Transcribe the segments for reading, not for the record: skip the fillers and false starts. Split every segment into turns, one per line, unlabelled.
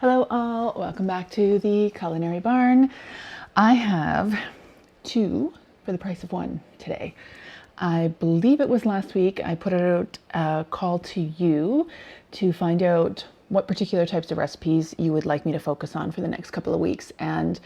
Hello all, welcome back to the Culinary Barn. I have two for the price of one today. I believe it was last week I put out a call to you to find out what particular types of recipes you would like me to focus on for the next couple of weeks, and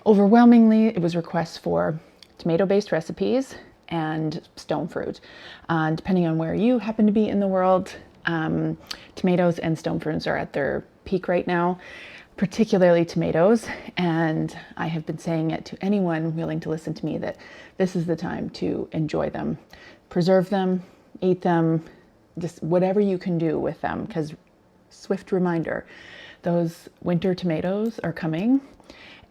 overwhelmingly it was requests for tomato-based recipes and stone fruit. Depending on where you happen to be in the world, tomatoes and stone fruits are at their peak right now, particularly tomatoes. And I have been saying it to anyone willing to listen to me that this is the time to enjoy them, preserve them, eat them, just whatever you can do with them. Because swift reminder, those winter tomatoes are coming,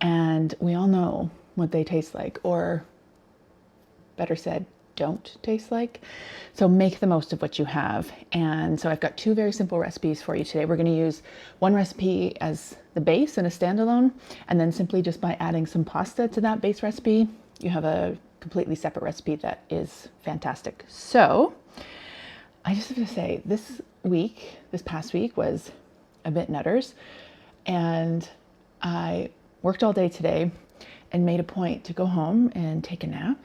and we all know what they taste like, or better said, don't taste like. So make the most of what you have. And so I've got two very simple recipes for you today. We're going to use one recipe as the base and a standalone, and then simply just by adding some pasta to that base recipe, you have a completely separate recipe that is fantastic. So I just have to say, this past week was a bit nutters, and I worked all day today and made a point to go home and take a nap.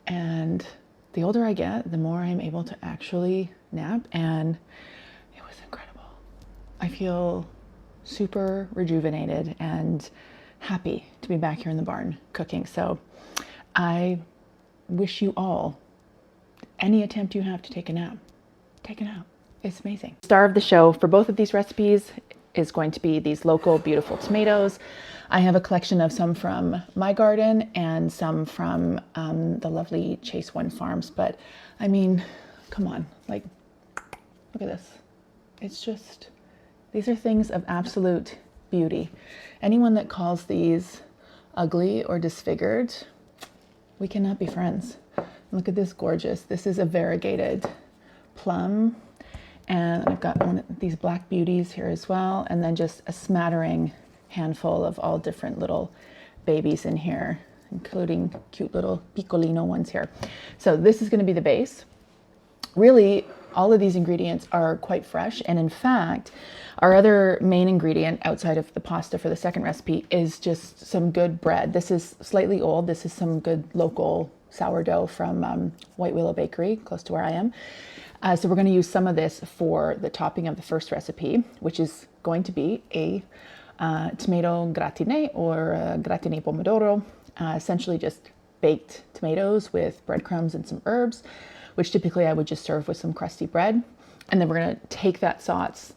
And the older I get, the more I'm able to actually nap, and it was incredible. I feel super rejuvenated and happy to be back here in the barn cooking. So I wish you all, any attempt you have to take a nap, take a nap. It's amazing. Star of the show for both of these recipes is going to be these local beautiful tomatoes. I have a collection of some from my garden and some from the lovely Chase One Farms. But I mean, come on, like, look at this. It's just, these are things of absolute beauty. Anyone that calls these ugly or disfigured, we cannot be friends. Look at this gorgeous. This is a variegated plum. And I've got these black beauties here as well. And then just a smattering handful of all different little babies in here, including cute little piccolino ones here. So this is going to be the base. Really, all of these ingredients are quite fresh. And in fact, our other main ingredient outside of the pasta for the second recipe is just some good bread. This is slightly old. This is some good local sourdough from White Willow Bakery, close to where I am. So we're going to use some of this for the topping of the first recipe, which is going to be a tomato gratine or gratine pomodoro, essentially just baked tomatoes with breadcrumbs and some herbs, which typically I would just serve with some crusty bread. And then we're going to take that sauce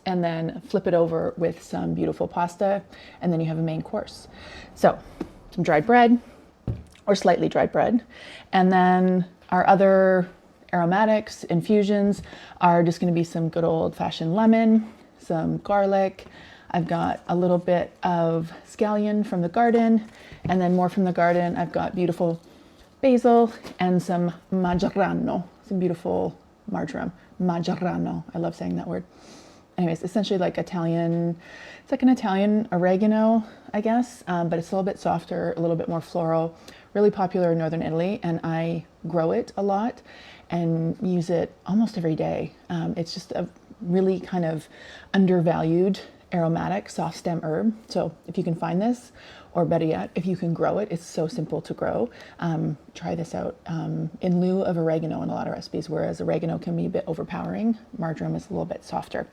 and then flip it over with some beautiful pasta, and then you have a main course. So some dried bread or slightly dried bread, and then our other aromatics, infusions are just going to be some good old-fashioned lemon, some garlic. I've got a little bit of scallion from the garden, and then more from the garden. I've got beautiful basil and some maggiorano, some beautiful marjoram. Maggiorano, I love saying that word. Anyways, essentially like Italian, it's like an Italian oregano, I guess, but it's a little bit softer, a little bit more floral, really popular in Northern Italy, and I grow it a lot and use it almost every day. It's just a really kind of undervalued aromatic soft stem herb. So if you can find this, or better yet, if you can grow it, it's so simple to grow. Try this out in lieu of oregano in a lot of recipes, whereas oregano can be a bit overpowering. Marjoram is a little bit softer.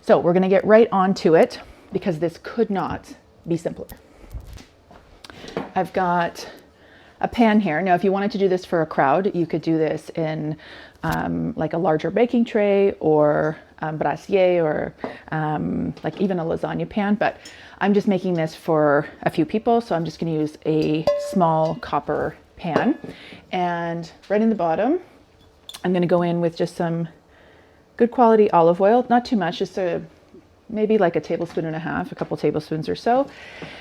So we're gonna get right on to it, because this could not be simpler. I've got a pan here. Now, if you wanted to do this for a crowd, you could do this in like a larger baking tray or brassiere, or like even a lasagna pan, but I'm just making this for a few people, so I'm just going to use a small copper pan. And right in the bottom, I'm going to go in with just some good quality olive oil, not too much, just maybe like a tablespoon and a half, a couple tablespoons or so.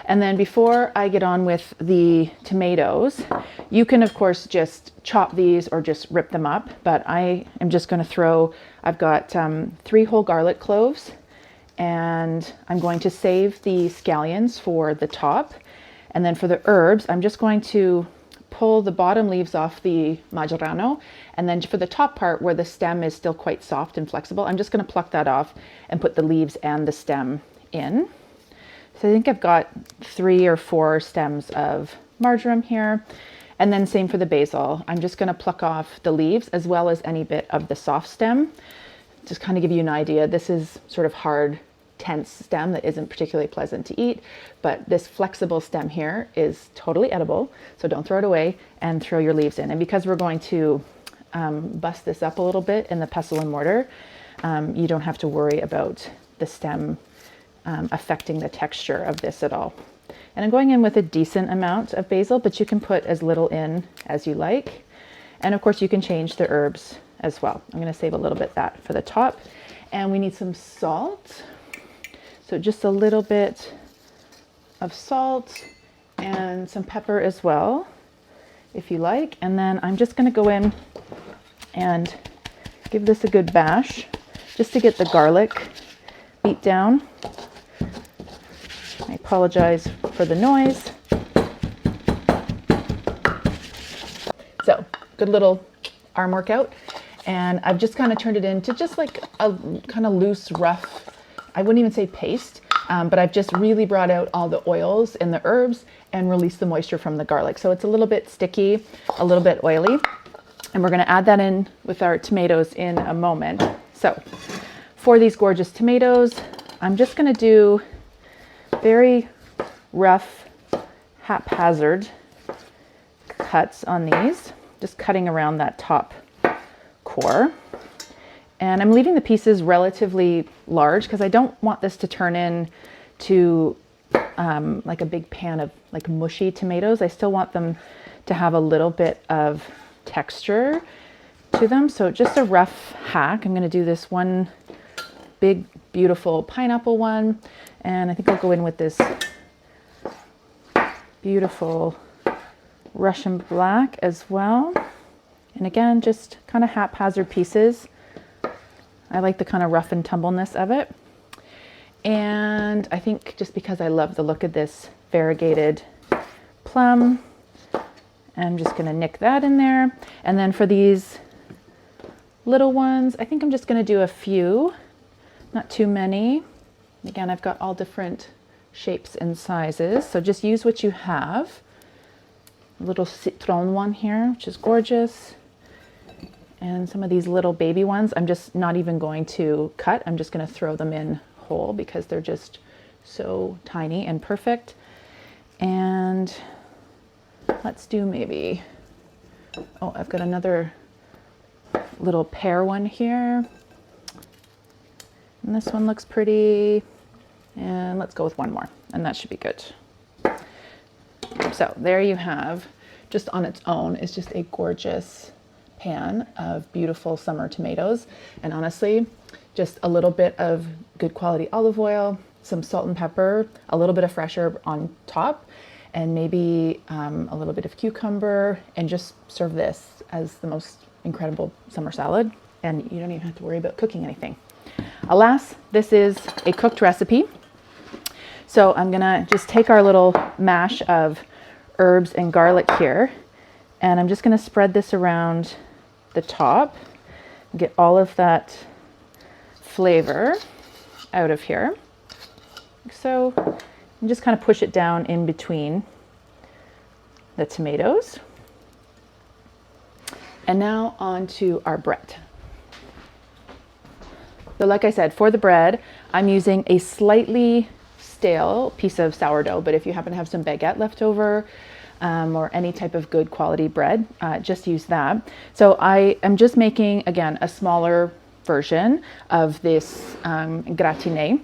And then before I get on with the tomatoes, you can of course just chop these or just rip them up, but I am just going to throw, I've got 3 whole garlic cloves, and I'm going to save the scallions for the top. And then for the herbs, I'm just going to pull the bottom leaves off the maggiorano, and then for the top part where the stem is still quite soft and flexible, I'm just going to pluck that off and put the leaves and the stem in. So I think I've got 3 or 4 stems of marjoram here. And then same for the basil. I'm just going to pluck off the leaves as well as any bit of the soft stem. Just kind of give you an idea. This is sort of hard, tense stem that isn't particularly pleasant to eat, but this flexible stem here is totally edible. So don't throw it away and throw your leaves in. And because we're going to bust this up a little bit in the pestle and mortar, you don't have to worry about the stem affecting the texture of this at all. And I'm going in with a decent amount of basil, but you can put as little in as you like. And of course you can change the herbs as well. I'm going to save a little bit that for the top. And we need some salt. So just a little bit of salt and some pepper as well, if you like. And then I'm just going to go in and give this a good bash just to get the garlic beat down. I apologize for the noise. So good little arm workout. And I've just kind of turned it into just like a kind of loose, rough, I wouldn't even say paste, but I've just really brought out all the oils and the herbs and released the moisture from the garlic. So it's a little bit sticky, a little bit oily. And we're going to add that in with our tomatoes in a moment. So for these gorgeous tomatoes, I'm just going to do very rough, haphazard cuts on these, just cutting around that top core. And I'm leaving the pieces relatively large because I don't want this to turn into like a big pan of like mushy tomatoes. I still want them to have a little bit of texture to them. So just a rough hack. I'm going to do this one big, beautiful pineapple one. And I think I'll go in with this beautiful Russian black as well. And again, just kind of haphazard pieces. I like the kind of rough and tumbleness of it. And I think just because I love the look of this variegated plum, I'm just going to nick that in there. And then for these little ones, I think I'm just going to do a few, not too many. Again, I've got all different shapes and sizes, so just use what you have. A little citron one here, which is gorgeous. And some of these little baby ones, I'm just not even going to cut. I'm just going to throw them in whole because they're just so tiny and perfect. And let's do maybe, oh, I've got another little pear one here. And this one looks pretty. And let's go with one more, and that should be good. So there you have, just on its own, is just a gorgeous pan of beautiful summer tomatoes. And honestly, just a little bit of good quality olive oil, some salt and pepper, a little bit of fresh herb on top, and maybe a little bit of cucumber, and just serve this as the most incredible summer salad. And you don't even have to worry about cooking anything. Alas, this is a cooked recipe. So I'm gonna just take our little mash of herbs and garlic here, and I'm just gonna spread this around the top, get all of that flavor out of here. So and just kind of push it down in between the tomatoes. And now on to our bread. So like I said, for the bread, I'm using a slightly stale piece of sourdough, but if you happen to have some baguette left over or any type of good quality bread, just use that. So I am just making, again, a smaller version of this gratiné.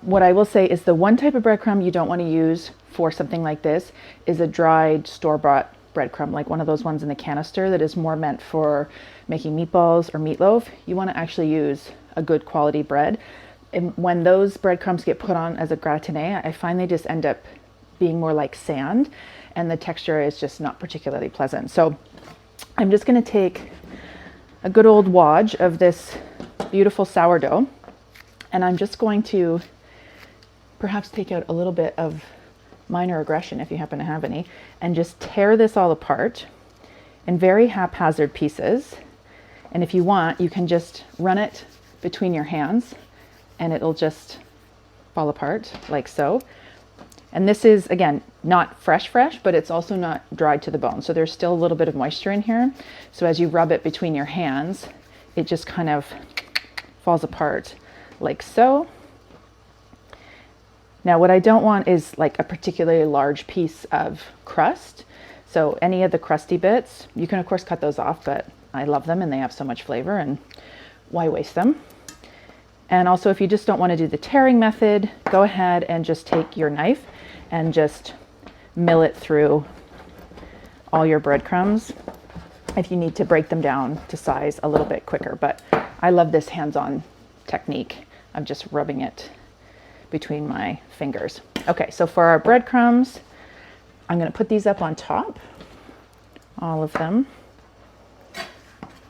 What I will say is the one type of breadcrumb you don't want to use for something like this is a dried store-bought breadcrumb, like one of those ones in the canister that is more meant for making meatballs or meatloaf. You want to actually use a good quality bread. And when those breadcrumbs get put on as a gratiné, I find they just end up being more like sand, and the texture is just not particularly pleasant. So I'm just going to take a good old wad of this beautiful sourdough, and I'm just going to perhaps take out a little bit of minor aggression, if you happen to have any, and just tear this all apart in very haphazard pieces. And if you want, you can just run it between your hands, and it'll just fall apart like so. And this is, again, not fresh, but it's also not dried to the bone. So there's still a little bit of moisture in here. So as you rub it between your hands, it just kind of falls apart like so. Now, what I don't want is like a particularly large piece of crust. So any of the crusty bits, you can of course cut those off, but I love them and they have so much flavor, and why waste them? And also, if you just don't want to do the tearing method, go ahead and just take your knife and just mill it through all your breadcrumbs if you need to break them down to size a little bit quicker. But I love this hands-on technique of just rubbing it between my fingers. Okay, so for our breadcrumbs, I'm going to put these up on top, all of them.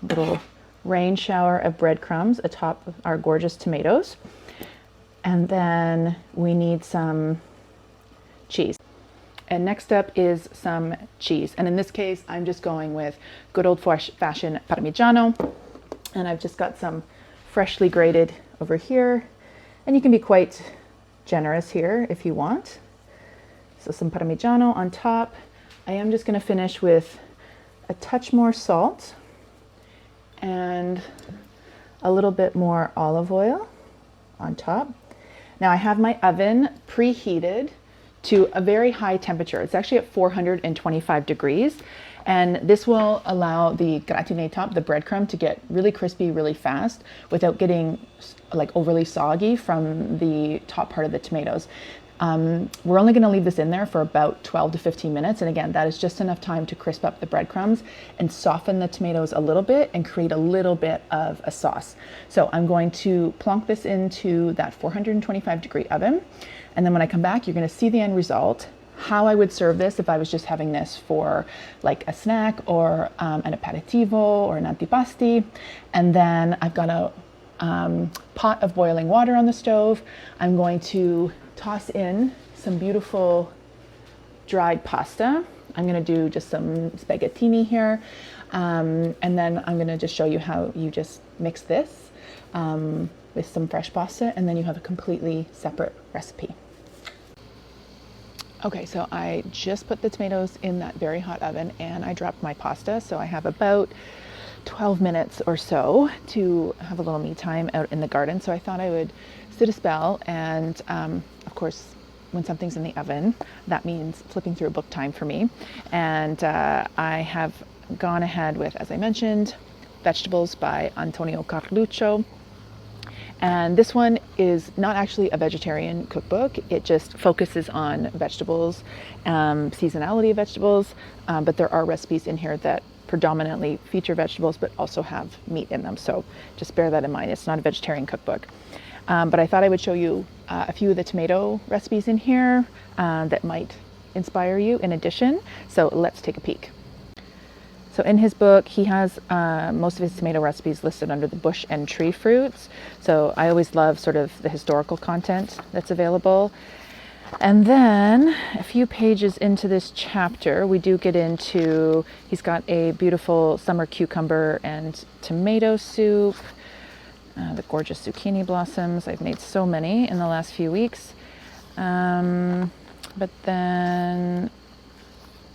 Little rain shower of breadcrumbs atop of our gorgeous tomatoes. And then we need some cheese. And next up is some cheese. And in this case, I'm just going with good old-fashioned Parmigiano. And I've just got some freshly grated over here. And you can be quite generous here if you want. So some Parmigiano on top. I am just going to finish with a touch more salt and a little bit more olive oil on top. Now I have my oven preheated to a very high temperature. It's actually at 425 degrees. And this will allow the gratiné top, the breadcrumb, to get really crispy really fast without getting like overly soggy from the top part of the tomatoes. We're only going to leave this in there for about 12 to 15 minutes. And again, that is just enough time to crisp up the breadcrumbs and soften the tomatoes a little bit and create a little bit of a sauce. So I'm going to plonk this into that 425 degree oven. And then when I come back, you're going to see the end result, how I would serve this if I was just having this for like a snack or an aperitivo or an antipasti. And then I've got a pot of boiling water on the stove. I'm going to toss in some beautiful dried pasta. I'm going to do just some spaghettini here. And then I'm going to just show you how you just mix this with some fresh pasta, and then you have a completely separate recipe. Okay, so I just put the tomatoes in that very hot oven and I dropped my pasta. So I have about 12 minutes or so to have a little me time out in the garden. So I thought I would sit a spell, and of course, when something's in the oven, that means flipping through a book time for me. And I have gone ahead with, as I mentioned, Vegetables by Antonio Carluccio. And this one is not actually a vegetarian cookbook. It just focuses on vegetables, seasonality of vegetables, but there are recipes in here that predominantly feature vegetables but also have meat in them. So just bear that in mind. It's not a vegetarian cookbook. But I thought I would show you a few of the tomato recipes in here that might inspire you in addition. So let's take a peek. So in his book, he has most of his tomato recipes listed under the bush and tree fruits. So I always love sort of the historical content that's available. And then a few pages into this chapter, we do get into, he's got a beautiful summer cucumber and tomato soup, the gorgeous zucchini blossoms. I've made so many in the last few weeks. But then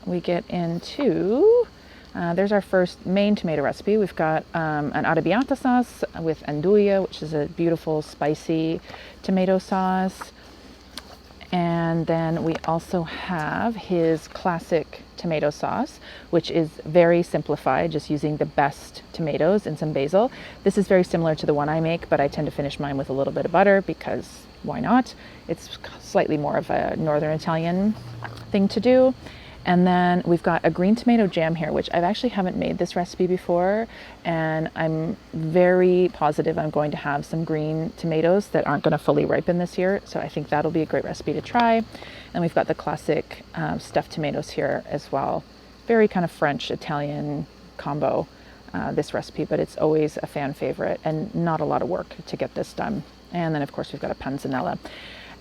we get into, there's our first main tomato recipe. We've got an arrabbiata sauce with andouille, which is a beautiful spicy tomato sauce. And then we also have his classic tomato sauce, which is very simplified, just using the best tomatoes and some basil. This is very similar to the one I make, but I tend to finish mine with a little bit of butter because why not? It's slightly more of a Northern Italian thing to do. And then we've got a green tomato jam here, which I actually haven't made this recipe before. And I'm very positive I'm going to have some green tomatoes that aren't going to fully ripen this year. So I think that'll be a great recipe to try. And we've got the classic stuffed tomatoes here as well. Very kind of French Italian combo, this recipe, but it's always a fan favorite and not a lot of work to get this done. And then of course we've got a panzanella.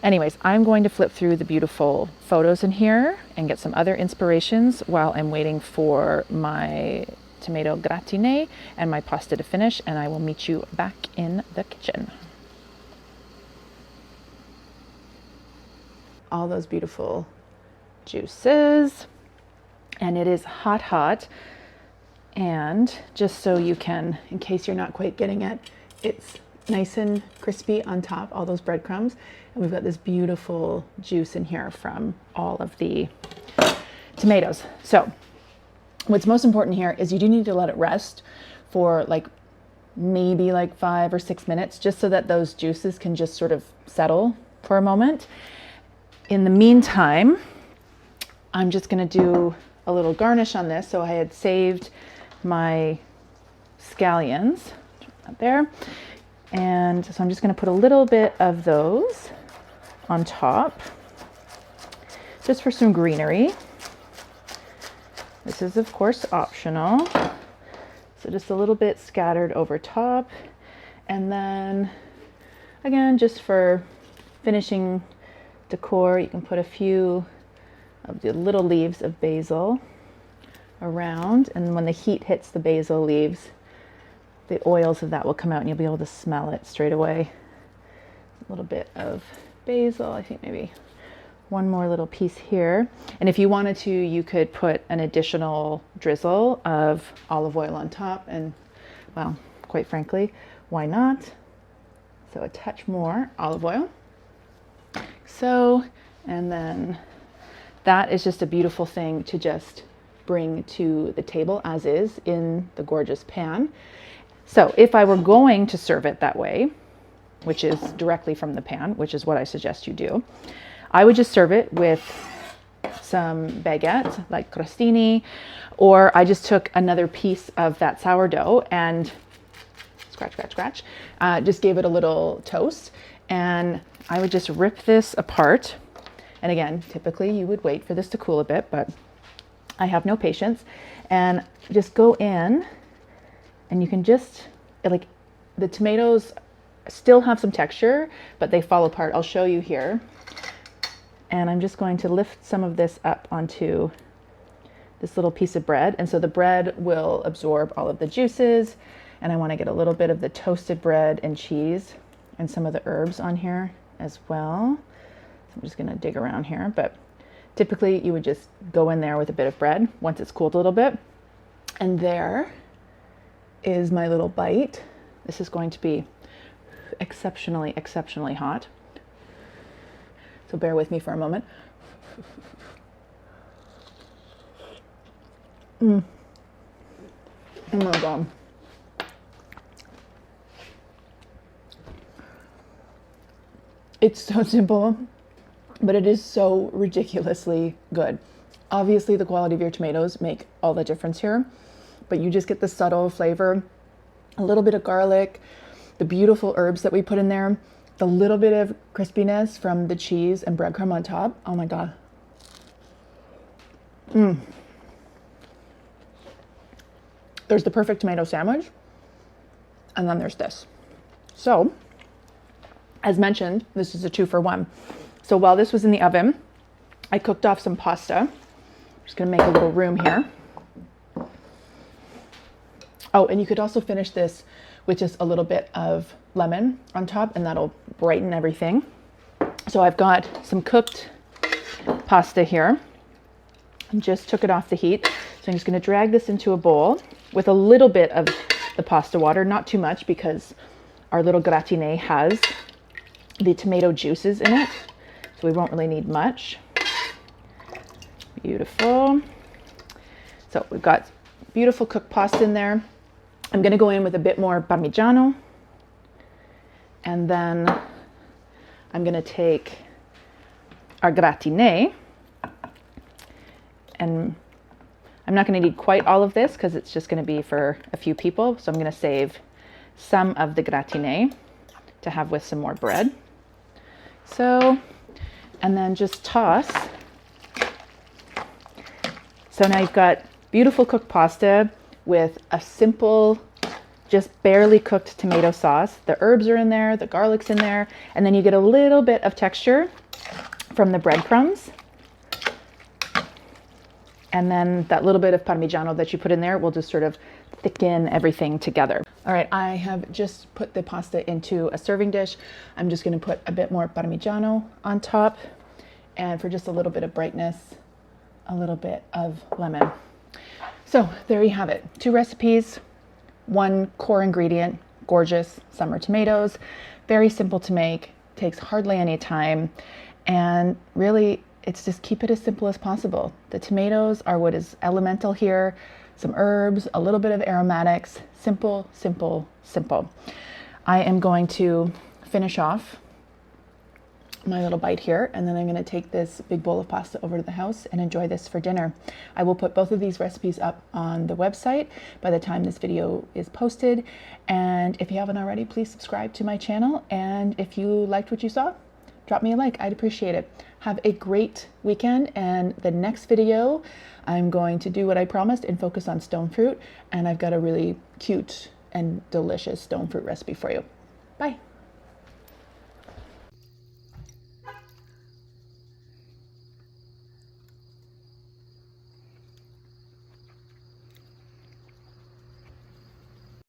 Anyways, I'm going to flip through the beautiful photos in here and get some other inspirations while I'm waiting for my tomato gratiné and my pasta to finish, and I will meet you back in the kitchen. all those beautiful juices. And it is hot, hot. And just so you can, in case you're not quite getting it, it's nice and crispy on top, all those breadcrumbs. And we've got this beautiful juice in here from all of the tomatoes. So what's most important here is you do need to let it rest for like maybe like 5 or 6 minutes, just so that those juices can just sort of settle for a moment. In the meantime, I'm just going to do a little garnish on this. So I had saved my scallions up there, and so I'm just going to put a little bit of those on top just for some greenery. This is of course optional, so just a little bit scattered over top, and then again, just for finishing decor, you can put a few of the little leaves of basil around, and when the heat hits the basil leaves, the oils of that will come out and you'll be able to smell it straight away. A little bit of basil, I think maybe one more little piece here. And if you wanted to, you could put an additional drizzle of olive oil on top, and well, quite frankly, why not? So a touch more olive oil. So, and then that is just a beautiful thing to just bring to the table as is in the gorgeous pan. So if I were going to serve it that way, which is directly from the pan, which is what I suggest you do, I would just serve it with some baguette, like crostini, or I just took another piece of that sourdough and scratch, just gave it a little toast, and I would just rip this apart. And again, typically you would wait for this to cool a bit, but I have no patience, and just go in, and you can just, like, the tomatoes still have some texture, but they fall apart. I'll show you here. And I'm just going to lift some of this up onto this little piece of bread. And so the bread will absorb all of the juices, and I want to get a little bit of the toasted bread and cheese and some of the herbs on here as well. So I'm just going to dig around here, but typically you would just go in there with a bit of bread once it's cooled a little bit. And there is my little bite. This is going to be exceptionally, exceptionally hot. So bear with me for a moment. Oh my God. It's so simple, but it is so ridiculously good. Obviously, the quality of your tomatoes make all the difference here, but you just get the subtle flavor, a little bit of garlic, the beautiful herbs that we put in there, the little bit of crispiness from the cheese and breadcrumb on top. Oh my God. There's the perfect tomato sandwich, and then there's this. So, as mentioned, this is a 2-for-1. So while this was in the oven, I cooked off some pasta. I'm just gonna make a little room here. Oh, and you could also finish this with just a little bit of lemon on top, and that'll brighten everything. So I've got some cooked pasta here. I just took it off the heat. So I'm just gonna drag this into a bowl with a little bit of the pasta water, not too much, because our little gratiné has the tomato juices in it, so we won't really need much. Beautiful. So we've got beautiful cooked pasta in there. I'm going to go in with a bit more Parmigiano, and then I'm going to take our gratiné, and I'm not going to need quite all of this because it's just going to be for a few people, so I'm going to save some of the gratiné to have with some more bread. So, and then just toss. So now you've got beautiful cooked pasta with a simple, just barely cooked tomato sauce. The herbs are in there, the garlic's in there, and then you get a little bit of texture from the breadcrumbs. And then that little bit of Parmigiano that you put in there will just sort of thicken everything together. All right, I have just put the pasta into a serving dish. I'm just gonna put a bit more Parmigiano on top, and for just a little bit of brightness, a little bit of lemon. So there you have it. 2 recipes, 1 core ingredient, gorgeous summer tomatoes. Very simple to make, takes hardly any time, and really it's just keep it as simple as possible. The tomatoes are what is elemental here, some herbs, a little bit of aromatics, simple, simple, simple. I am going to finish off my little bite here, and then I'm going to take this big bowl of pasta over to the house and enjoy this for dinner. I will put both of these recipes up on the website by the time this video is posted, and if you haven't already, please subscribe to my channel, and if you liked what you saw, drop me a like. I'd appreciate it. Have a great weekend, and the next video I'm going to do what I promised and focus on stone fruit, and I've got a really cute and delicious stone fruit recipe for you. Bye.